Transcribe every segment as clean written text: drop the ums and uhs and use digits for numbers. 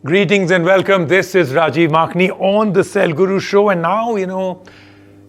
Greetings and welcome. This is Rajiv Makhni on the Cell Guru Show. And now,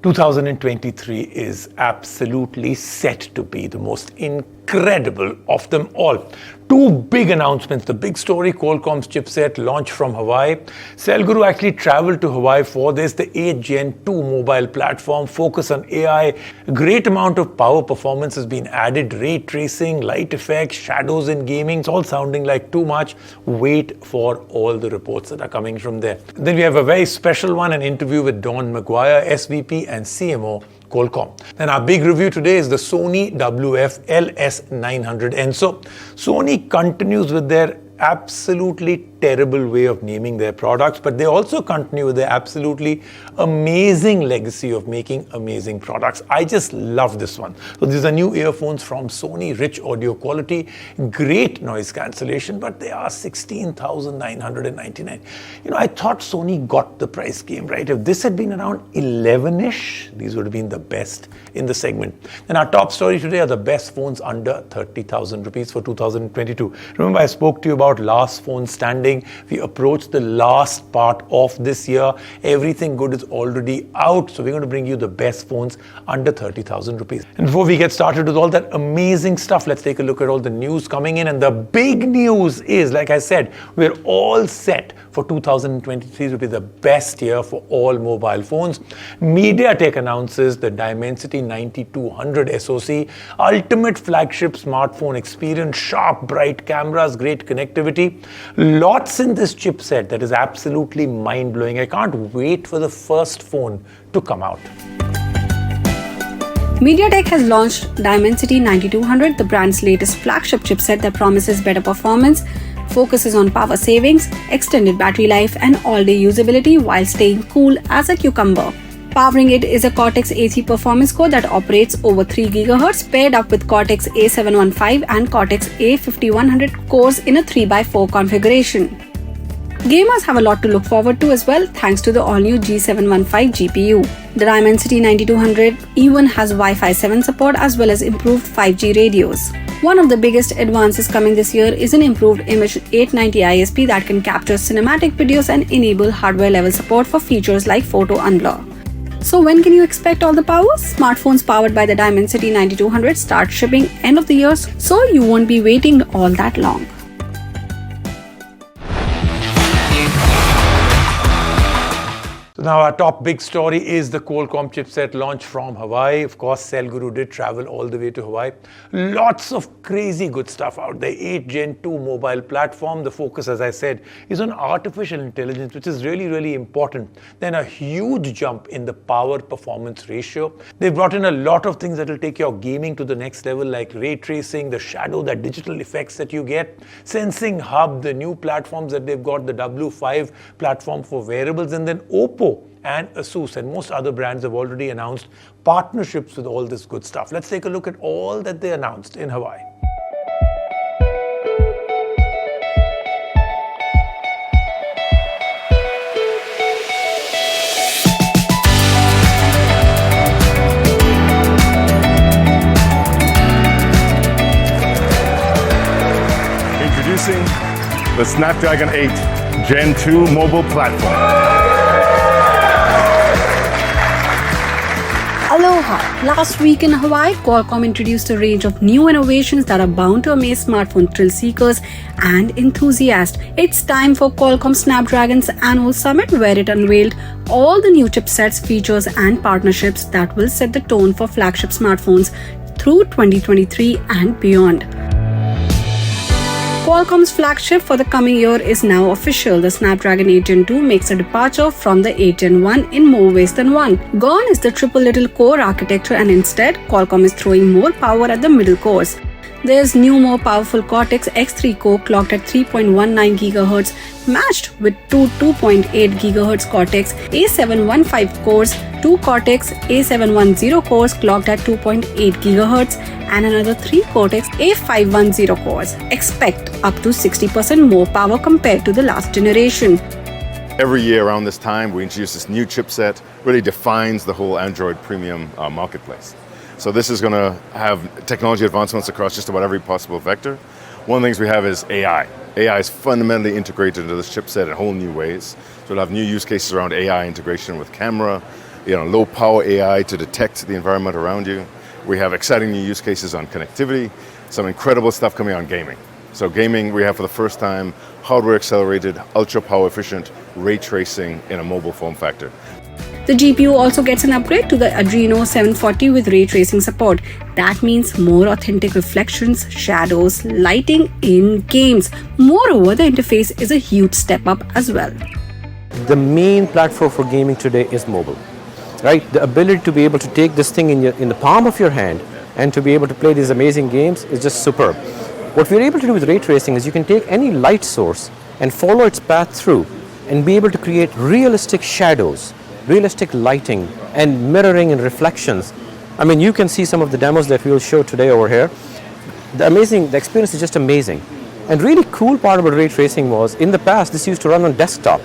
2023 is absolutely set to be the most incredible of them all. Two big announcements. The big story, Qualcomm's Chipset launch from Hawaii. Cell Guru actually traveled to Hawaii for this. The 8th Gen 2 mobile platform, focus on AI. A great amount of power performance has been added. Ray tracing, light effects, shadows in gaming. It's all sounding like too much. Wait for all the reports that are coming from there. Then we have a very special one, an interview with Don McGuire, SVP and CMO, Qualcomm. Then our big review today is the Sony WF-LS900N. So Sony continues with their absolutely terrible way of naming their products, but they also continue with their absolutely amazing legacy of making amazing products. I just love this one. So these are new earphones from Sony, rich audio quality, great noise cancellation, but they are $16,999. I thought Sony got the price game right. If this had been around 11-ish, these would have been the best in the segment. And our top story today are the best phones under 30,000 rupees for 2022. Remember, I spoke to you about last phone standing. We approached the last part of this year. Everything good is already out. So we're going to bring you the best phones under 30,000 rupees. And before we get started with all that amazing stuff, let's take a look at all the news coming in. And the big news is, like I said, we're all set for 2023 to be the best year for all mobile phones. MediaTek announces the Dimensity 9200 SoC, ultimate flagship smartphone experience, sharp, bright cameras, great connectivity. Lots in this chipset that is absolutely mind-blowing. I can't wait for the first phone to come out. MediaTek has launched Dimensity 9200, the brand's latest flagship chipset that promises better performance, focuses on power savings, extended battery life, and all-day usability while staying cool as a cucumber. Powering it is a Cortex-A3 performance core that operates over 3 GHz, paired up with Cortex-A715 and Cortex-A5100 cores in a 3x4 configuration. Gamers have a lot to look forward to as well, thanks to the all-new G715 GPU. The Dimensity 9200 even has Wi-Fi 7 support as well as improved 5G radios. One of the biggest advances coming this year is an improved image 890 ISP that can capture cinematic videos and enable hardware-level support for features like photo unblur. So when can you expect all the power? Smartphones powered by the Dimensity 9200 start shipping end of the year, so you won't be waiting all that long. So now our top big story is the Qualcomm chipset launch from Hawaii. Of course, Cell Guru did travel all the way to Hawaii. Lots of crazy good stuff out there. 8th Gen 2 mobile platform. The focus, as I said, is on artificial intelligence, which is really, really important. Then a huge jump in the power performance ratio. They've brought in a lot of things that will take your gaming to the next level, like ray tracing, the shadow, that digital effects that you get, sensing hub, the new platforms that they've got, the W5 platform for wearables, and then Oppo and Asus and most other brands have already announced partnerships with all this good stuff. Let's take a look at all that they announced in Hawaii. Introducing the Snapdragon 8 Gen 2 mobile platform. Aloha! Last week in Hawaii, Qualcomm introduced a range of new innovations that are bound to amaze smartphone thrill seekers and enthusiasts. It's time for Qualcomm Snapdragon's annual summit, where it unveiled all the new chipsets, features, and partnerships that will set the tone for flagship smartphones through 2023 and beyond. Qualcomm's flagship for the coming year is now official. The Snapdragon 8 Gen 2 makes a departure from the 8 Gen 1 in more ways than one. Gone is the triple little core architecture, and instead, Qualcomm is throwing more power at the middle cores. There's new more powerful Cortex X3 core clocked at 3.19 GHz, matched with two 2.8 GHz Cortex A715 cores, two Cortex A710 cores clocked at 2.8 GHz, and another 3 Cortex A510 cores. Expect up to 60% more power compared to the last generation. Every year around this time, we introduce this new chipset, really defines the whole Android premium marketplace. So this is going to have technology advancements across just about every possible vector. One of the things we have is AI. AI is fundamentally integrated into this chipset in whole new ways. So we'll have new use cases around AI integration with camera, low power AI to detect the environment around you. We have exciting new use cases on connectivity, some incredible stuff coming on gaming. So gaming, we have for the first time hardware accelerated, ultra power efficient ray tracing in a mobile form factor. The GPU also gets an upgrade to the Adreno 740 with ray tracing support. That means more authentic reflections, shadows, lighting in games. Moreover, the interface is a huge step up as well. The main platform for gaming today is mobile, right? The ability to be able to take this thing in the palm of your hand and to be able to play these amazing games is just superb. What we're able to do with ray tracing is you can take any light source and follow its path through and be able to create realistic shadows, realistic lighting and mirroring and reflections. I mean, you can see some of the demos that we will show today over here. The experience is just amazing. And really cool part about ray tracing was, in the past, this used to run on desktop.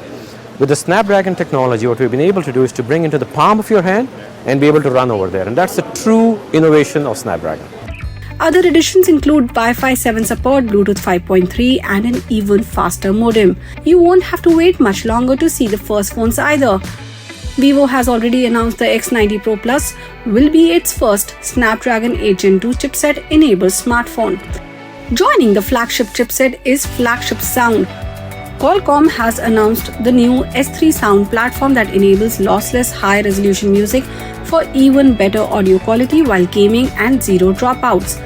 With the Snapdragon technology, what we've been able to do is to bring into the palm of your hand and be able to run over there. And that's the true innovation of Snapdragon. Other additions include Wi-Fi 7 support, Bluetooth 5.3 and an even faster modem. You won't have to wait much longer to see the first phones either. Vivo has already announced the X90 Pro Plus will be its first Snapdragon 8 Gen 2 chipset enabled smartphone. Joining the flagship chipset is Flagship Sound. Qualcomm has announced the new S3 sound platform that enables lossless high-resolution music for even better audio quality while gaming and zero dropouts.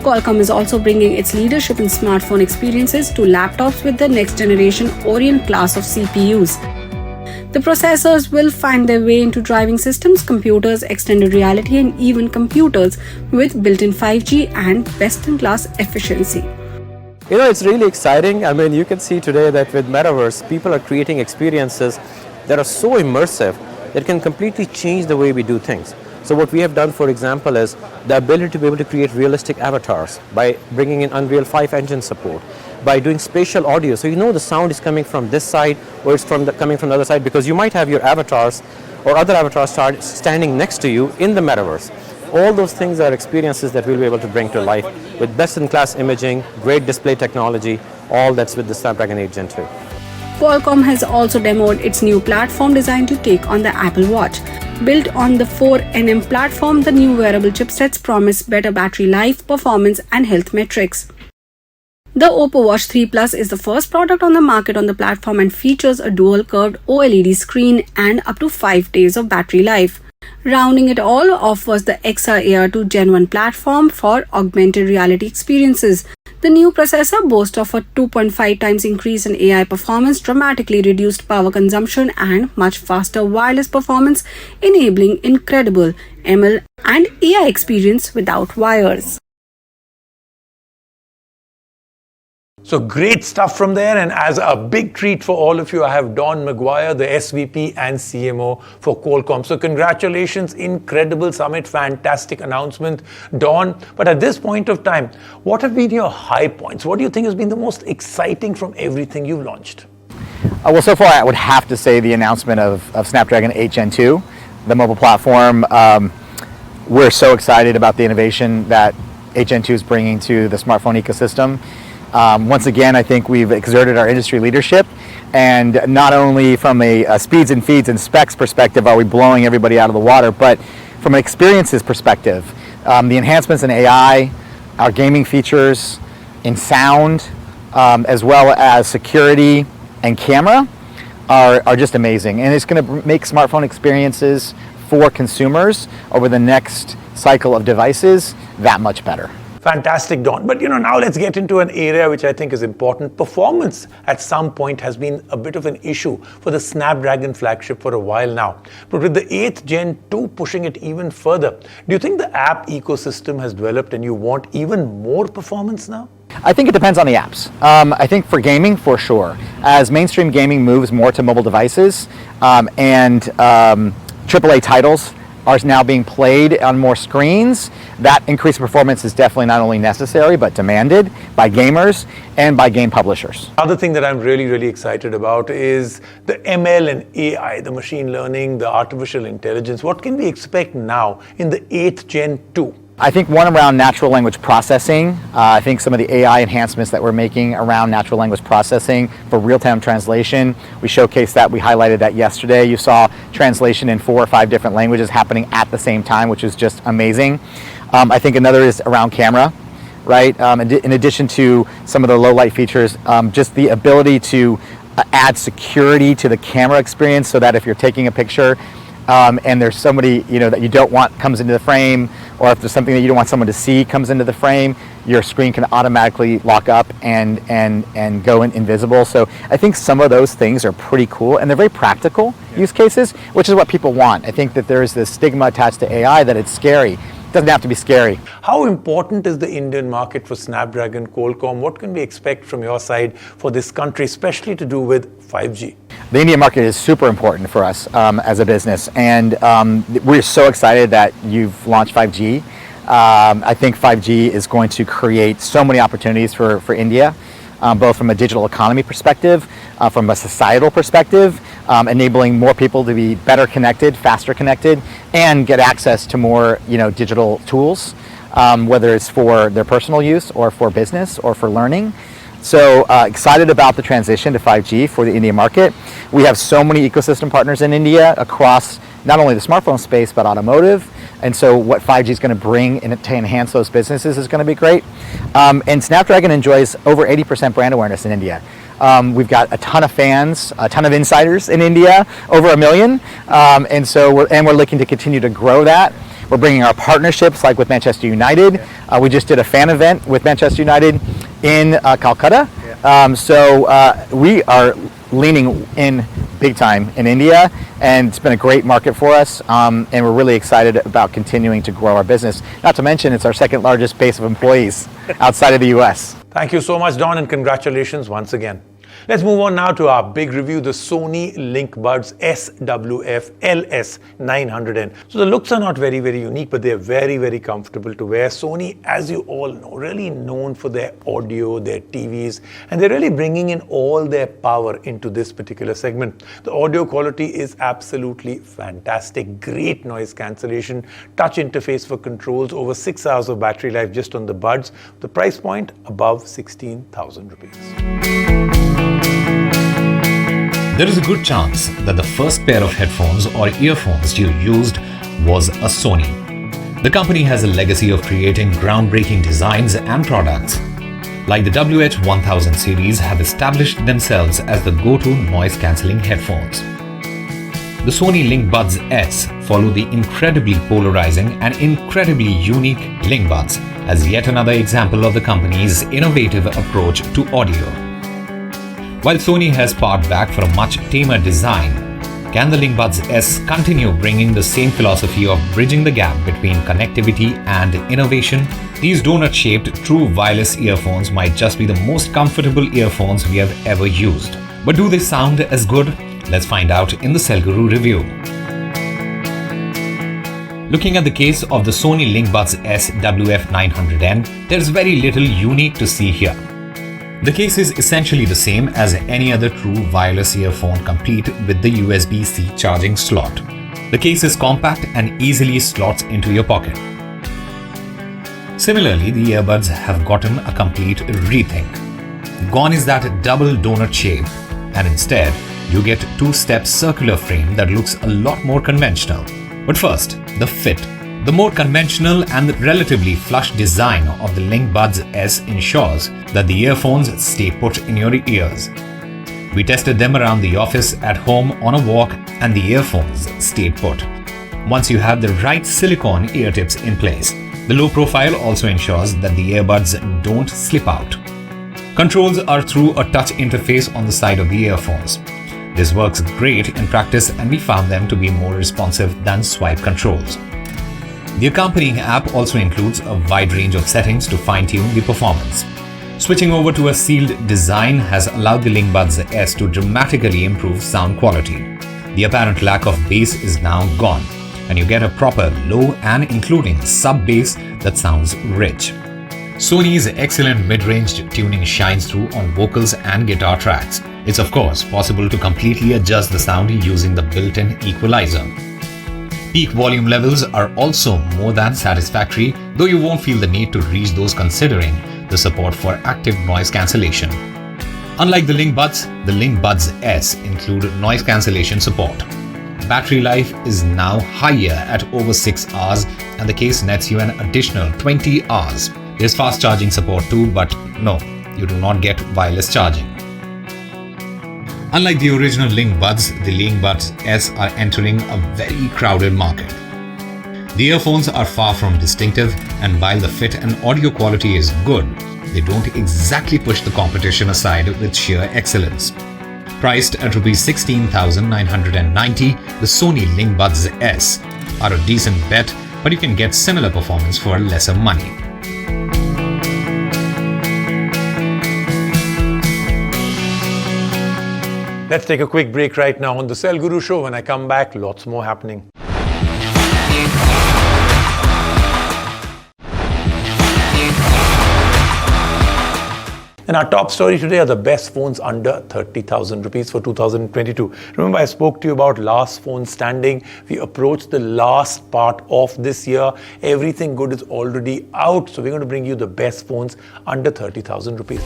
Qualcomm is also bringing its leadership in smartphone experiences to laptops with the next-generation Orient class of CPUs. The processors will find their way into driving systems, computers, extended reality, and even computers with built-in 5G and best-in-class efficiency. It's really exciting. I mean, you can see today that with Metaverse, people are creating experiences that are so immersive that can completely change the way we do things. So what we have done, for example, is the ability to be able to create realistic avatars by bringing in Unreal 5 engine support, by doing spatial audio. So the sound is coming from this side or it's coming from the other side, because you might have your avatars or other avatars standing next to you in the Metaverse. All those things are experiences that we'll be able to bring to life with best-in-class imaging, great display technology, all that's with the Snapdragon 8 Gen 2. Qualcomm has also demoed its new platform designed to take on the Apple Watch. Built on the 4nm platform, the new wearable chipsets promise better battery life, performance, and health metrics. The Oppo Watch 3 Plus is the first product on the market on the platform and features a dual curved OLED screen and up to 5 days of battery life. Rounding it all off was the XR AR2 Gen 1 platform for augmented reality experiences. The new processor boasts of a 2.5 times increase in AI performance, dramatically reduced power consumption, and much faster wireless performance, enabling incredible ML and AI experience without wires. So great stuff from there, and as a big treat for all of you, I have Don McGuire, the SVP and CMO for Qualcomm. So congratulations, incredible summit, fantastic announcement, Don. But at this point of time, what have been your high points? What do you think has been the most exciting from everything you've launched? Well, so far I would have to say the announcement of Snapdragon 8 Gen 2, the mobile platform. We're so excited about the innovation that 8 Gen 2 is bringing to the smartphone ecosystem. Once again, I think we've exerted our industry leadership, and not only from a speeds and feeds and specs perspective are we blowing everybody out of the water, but from an experiences perspective, the enhancements in AI, our gaming features, in sound, as well as security and camera are just amazing. And it's going to make smartphone experiences for consumers over the next cycle of devices that much better. Fantastic, Don. But now let's get into an area which I think is important. Performance at some point has been a bit of an issue for the Snapdragon flagship for a while now. But with the 8th Gen 2 pushing it even further, do you think the app ecosystem has developed and you want even more performance now? I think it depends on the apps. I think for gaming, for sure. As mainstream gaming moves more to mobile devices and AAA titles are now being played on more screens, that increased performance is definitely not only necessary but demanded by gamers and by game publishers. Another thing that I'm really excited about is the ML and AI, the machine learning, the artificial intelligence. What can we expect now in the 8th Gen 2? I think one around natural language processing. I think some of the AI enhancements that we're making around natural language processing for real-time translation. We showcased that, we highlighted that yesterday. You saw translation in 4 or 5 different languages happening at the same time, which is just amazing. I think another is around camera, right? In addition to some of the low light features, just the ability to add security to the camera experience so that if you're taking a picture, and there's somebody that you don't want comes into the frame, or if there's something that you don't want someone to see comes into the frame, your screen can automatically lock up and go invisible. So I think some of those things are pretty cool, and they're very practical use cases, which is what people want. I think that there's this stigma attached to AI that it's scary. It doesn't have to be scary. How important is the Indian market for Snapdragon, Qualcomm? What can we expect from your side for this country, especially to do with 5G? The Indian market is super important for us as a business, and we're so excited that you've launched 5G. I think 5G is going to create so many opportunities for India, both from a digital economy perspective, from a societal perspective, enabling more people to be better connected, faster connected, and get access to more digital tools, whether it's for their personal use or for business or for learning. So excited about the transition to 5G for the Indian market. We have so many ecosystem partners in India across not only the smartphone space, but automotive. And so what 5G is going to bring to enhance those businesses is going to be great. And Snapdragon enjoys over 80% brand awareness in India. We've got a ton of fans, a ton of insiders in India, over 1 million. And so we're looking to continue to grow that. We're bringing our partnerships like with Manchester United. We just did a fan event with Manchester United in Calcutta. So we are leaning in big time in India, and it's been a great market for us, and we're really excited about continuing to grow our business. Not to mention, it's our second largest base of employees outside of the US. Thank you so much, Don, and congratulations once again. Let's move on now to our big review, the Sony LinkBuds SWF-LS900N. So the looks are not very unique, but they're very comfortable to wear. Sony, as you all know, really known for their audio, their TVs, and they're really bringing in all their power into this particular segment. The audio quality is absolutely fantastic. Great noise cancellation, touch interface for controls, over 6 hours of battery life just on the buds. The price point above 16,000 rupees. There is a good chance that the first pair of headphones or earphones you used was a Sony. The company has a legacy of creating groundbreaking designs and products. Like the WH-1000 series have established themselves as the go-to noise-cancelling headphones. The Sony LinkBuds S follow the incredibly polarizing and incredibly unique LinkBuds as yet another example of the company's innovative approach to audio. While Sony has pared back for a much tamer design, can the LinkBuds S continue bringing the same philosophy of bridging the gap between connectivity and innovation? These donut-shaped true wireless earphones might just be the most comfortable earphones we have ever used. But do they sound as good? Let's find out in the Cell Guru review. Looking at the case of the Sony LinkBuds S WF-900N, there's very little unique to see here. The case is essentially the same as any other true wireless earphone, complete with the USB-C charging slot. The case is compact and easily slots into your pocket. Similarly, the earbuds have gotten a complete rethink. Gone is that double donut shape, and instead, you get a two-step circular frame that looks a lot more conventional. But first, the fit. The more conventional and relatively flush design of the LinkBuds S ensures that the earphones stay put in your ears. We tested them around the office, at home, on a walk, and the earphones stayed put. Once you have the right silicone ear tips in place, the low profile also ensures that the earbuds don't slip out. Controls are through a touch interface on the side of the earphones. This works great in practice, and we found them to be more responsive than swipe controls. The accompanying app also includes a wide range of settings to fine-tune the performance. Switching over to a sealed design has allowed the LinkBuds S to dramatically improve sound quality. The apparent lack of bass is now gone, and you get a proper low and including sub-bass that sounds rich. Sony's excellent mid-range tuning shines through on vocals and guitar tracks. It's of course possible to completely adjust the sound using the built-in equalizer. Peak volume levels are also more than satisfactory, though you won't feel the need to reach those considering the support for active noise cancellation. Unlike the Link Buds, the Link Buds S include noise cancellation support. Battery life is now higher at over 6 hours, and the case nets you an additional 20 hours. There's fast charging support too, but no, you do not get wireless charging. Unlike the original Link Buds, the Link Buds S are entering a very crowded market. The earphones are far from distinctive, and while the fit and audio quality is good, they don't exactly push the competition aside with sheer excellence. Priced at Rs 16,990, the Sony Link Buds S are a decent bet, but you can get similar performance for lesser money. Let's take a quick break right now on the Cell Guru Show. When I come back, lots more happening. And our top story today are the best phones under 30,000 rupees for 2022. Remember, I spoke to you about last phone standing. We approached the last part of this year. Everything good is already out. So we're going to bring you the best phones under 30,000 rupees.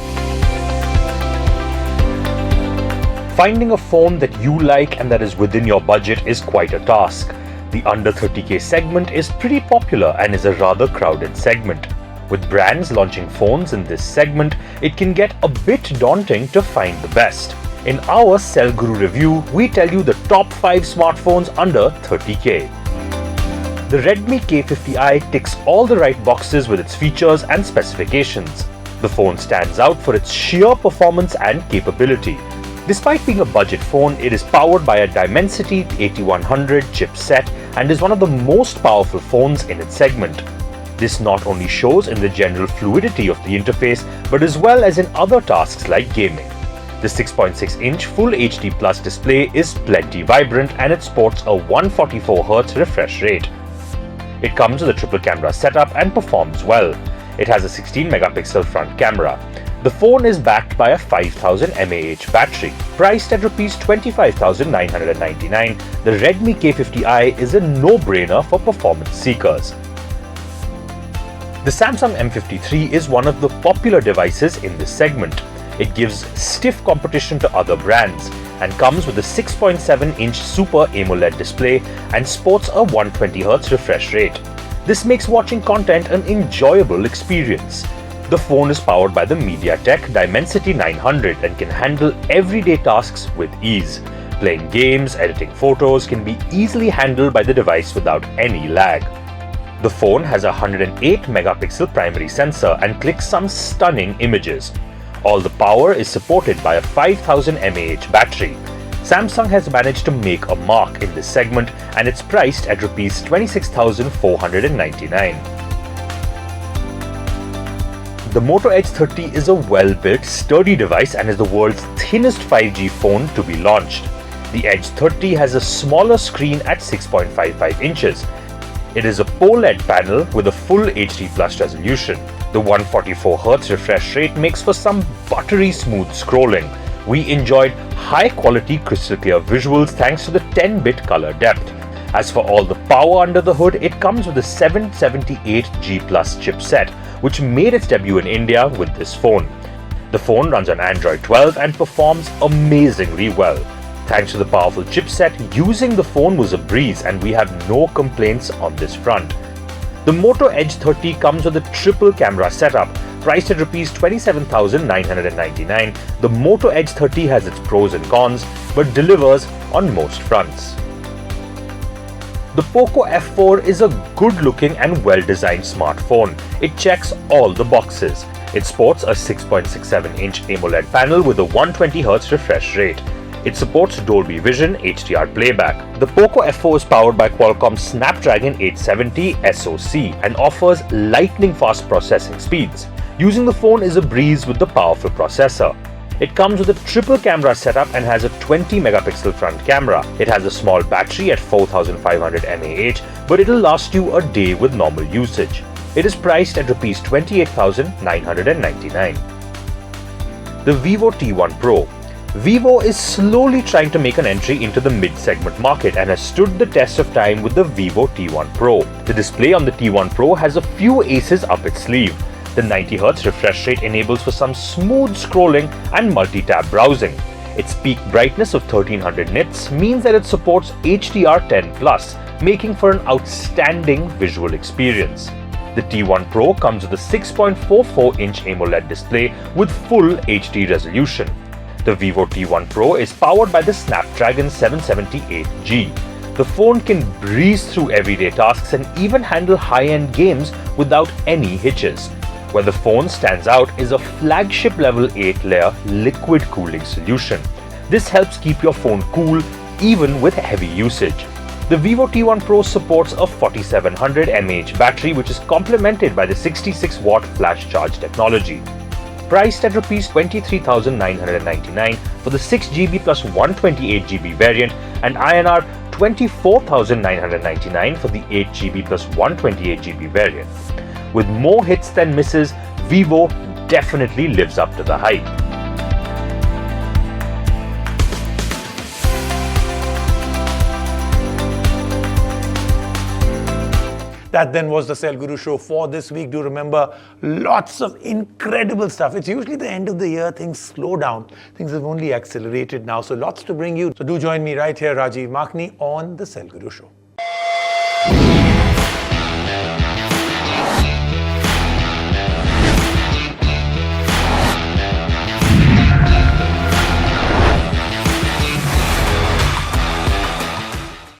Finding a phone that you like and that is within your budget is quite a task. The under 30k segment is pretty popular and is a rather crowded segment. With brands launching phones in this segment, it can get a bit daunting to find the best. In our Cell Guru review, we tell you the top 5 smartphones under 30k. The Redmi K50i ticks all the right boxes with its features and specifications. The phone stands out for its sheer performance and capability. Despite being a budget phone, it is powered by a Dimensity 8100 chipset and is one of the most powerful phones in its segment. This not only shows in the general fluidity of the interface, but as well as in other tasks like gaming. The 6.6-inch Full HD Plus display is plenty vibrant and it sports a 144Hz refresh rate. It comes with a triple camera setup and performs well. It has a 16-megapixel front camera. The phone is backed by a 5000 mAh battery. Priced at Rs 25,999, the Redmi K50i is a no-brainer for performance seekers. The Samsung M53 is one of the popular devices in this segment. It gives stiff competition to other brands and comes with a 6.7-inch Super AMOLED display and sports a 120Hz refresh rate. This makes watching content an enjoyable experience. The phone is powered by the MediaTek Dimensity 900 and can handle everyday tasks with ease. Playing games, editing photos can be easily handled by the device without any lag. The phone has a 108-megapixel primary sensor and clicks some stunning images. All the power is supported by a 5000 mAh battery. Samsung has managed to make a mark in this segment and it's priced at Rs 26,499. The Moto Edge 30 is a well-built, sturdy device and is the world's thinnest 5G phone to be launched. The Edge 30 has a smaller screen at 6.55 inches. It is a OLED panel with a full HD Plus resolution. The 144Hz refresh rate makes for some buttery smooth scrolling. We enjoyed high-quality crystal clear visuals thanks to the 10-bit color depth. As for all the power under the hood, it comes with a 778G Plus chipset, which made its debut in India with this phone. The phone runs on Android 12 and performs amazingly well. Thanks to the powerful chipset, using the phone was a breeze and we have no complaints on this front. The Moto Edge 30 comes with a triple camera setup. Priced at Rs 27,999, the Moto Edge 30 has its pros and cons, but delivers on most fronts. The Poco F4 is a good-looking and well-designed smartphone. It checks all the boxes. It sports a 6.67-inch AMOLED panel with a 120Hz refresh rate. It supports Dolby Vision HDR playback. The Poco F4 is powered by Qualcomm Snapdragon 870 SoC and offers lightning-fast processing speeds. Using the phone is a breeze with the powerful processor. It comes with a triple camera setup and has a 20-megapixel front camera. It has a small battery at 4500 mAh, but it'll last you a day with normal usage. It is priced at Rs 28,999. The Vivo T1 Pro. Vivo is slowly trying to make an entry into the mid-segment market and has stood the test of time with the Vivo T1 Pro. The display on the T1 Pro has a few aces up its sleeve. The 90Hz refresh rate enables for some smooth scrolling and multi-tab browsing. Its peak brightness of 1300 nits means that it supports HDR10+, making for an outstanding visual experience. The T1 Pro comes with a 6.44-inch AMOLED display with full HD resolution. The Vivo T1 Pro is powered by the Snapdragon 778G. The phone can breeze through everyday tasks and even handle high-end games without any hitches. Where the phone stands out is a flagship level 8-layer liquid cooling solution. This helps keep your phone cool even with heavy usage. The Vivo T1 Pro supports a 4700 mAh battery which is complemented by the 66-watt flash charge technology. Priced at Rs 23,999 for the 6GB plus 128GB variant and INR 24,999 for the 8GB plus 128GB variant. With more hits than misses, Vivo definitely lives up to the hype. That then was the Cell Guru show for this week. Do remember, lots of incredible stuff. It's usually the end of the year, things slow down. Things have only accelerated now, so lots to bring you. So do join me right here, Rajiv Makhni, on the Cell Guru show.